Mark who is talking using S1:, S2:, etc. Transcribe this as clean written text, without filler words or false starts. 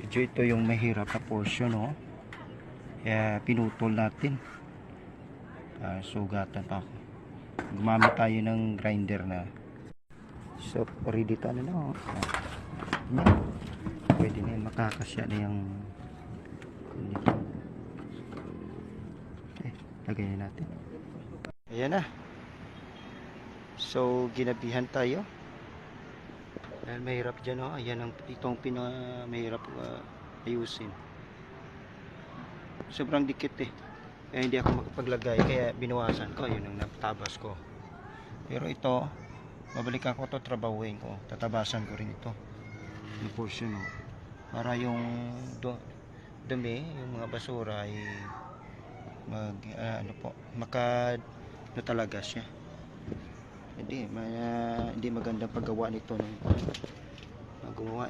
S1: medyo ito yung mahirap na portion, no? Kaya pinutol natin. Sugatan pa ako. Gumamit tayo ng grinder na. So ready to ano na, oh. Pwede na yun, makakasya na yung lagay na natin. Ayan na. So ginabihan tayo dahil mahirap dyan, oh. Ayan ang itong mahirap ayusin. Sobrang dikit eh, kaya hindi ako makapaglagay, kaya binawasan ko. Yun ang natabas ko. Pero ito, babalikan ko to, trabahuin ko, tatabasan ko rin ito yung portion, oh, para yung dumi, yung mga basura ay ano talaga siya. Hindi magandang paggawa nito ng gumawa.